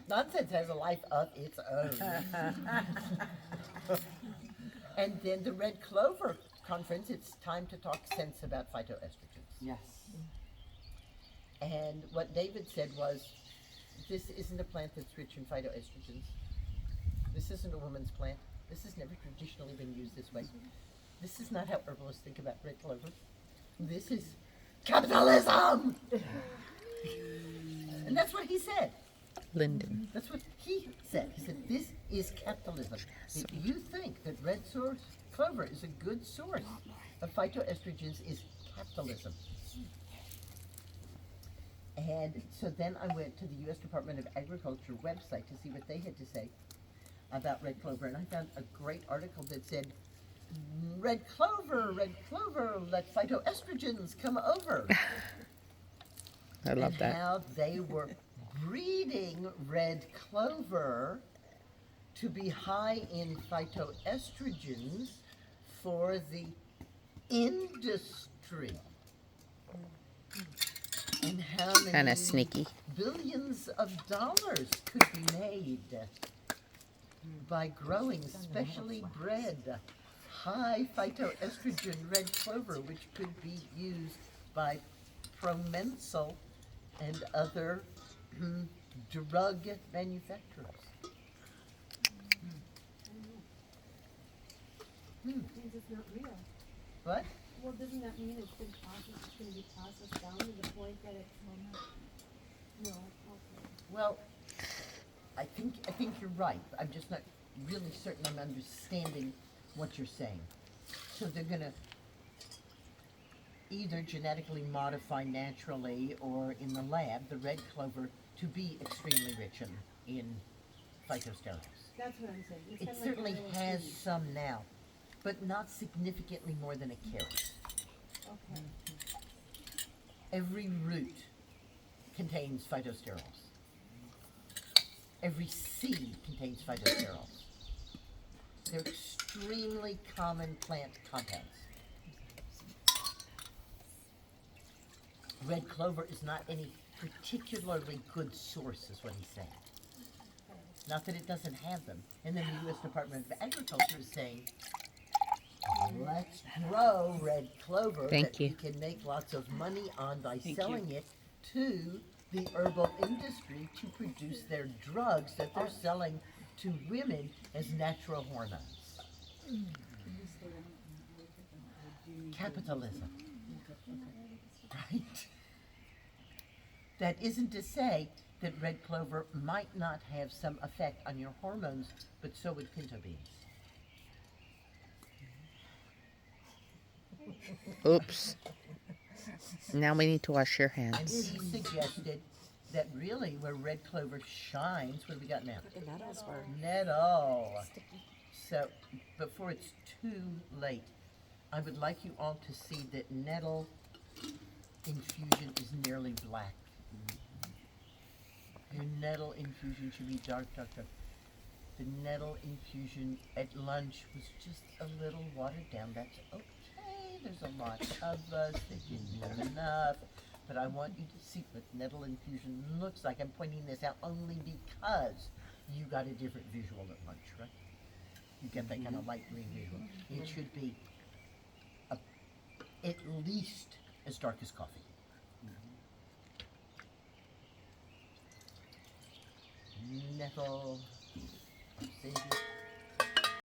Nonsense has a life of its own. And then the Red Clover Conference, it's time to talk sense about phytoestrogens. Yes. And what David said was, this isn't a plant that's rich in phytoestrogens. This isn't a woman's plant. This has never traditionally been used this way. This is not how herbalists think about red clover. This is capitalism! And that's what he said. Lyndon. That's what he said. He said, this is capitalism. If you think that red clover is a good source of phytoestrogens, is capitalism. And so then I went to the U.S. Department of Agriculture website to see what they had to say about red clover, and I found a great article that said, red clover, let phytoestrogens come over. I love And that. how they were breeding red clover to be high in phytoestrogens for the industry. And how many Kind of sneaky. billions of dollars could be made by growing specially bred high phytoestrogen red clover, which could be used by Promensal and other drug manufacturers. Means it's not real. What? Well, doesn't that mean it's going to be processed down to the point that it's no? Okay. Well, I think you're right. I'm just not really certain I'm understanding what you're saying. So they're gonna either genetically modify naturally or in the lab the red clover to be extremely rich in phytosterols. That's what I'm saying. It's It kinda like certainly LSD. has some now, but not significantly more than a carrot. Okay. Every root contains phytosterols. Every seed contains phytosterols. They're extremely common plant compounds. Red clover is not any particularly good source, is what he's saying. Not that it doesn't have them. And then the U.S. Department of Agriculture is saying, let's grow red clover Thank that you. we can make lots of money on by selling it to the herbal industry to produce their drugs that they're selling to women as natural hormones. Capitalism. Right? That isn't to say that red clover might not have some effect on your hormones, but so would pinto beans. Oops. Now we need to wash your And hands. he suggested that really where red clover shines, what have we got now? The nettles were Nettle. So, before it's too late, I would like you all to see that nettle infusion is nearly black. Your nettle infusion should be dark. The nettle infusion at lunch was just a little watered down. That's okay. There's a lot of us that didn't have enough. But I want you to see what nettle infusion looks like. I'm pointing this out only because you got a different visual at lunch, right? You get that kind of light green visual. It should be at least as dark as coffee. Nettle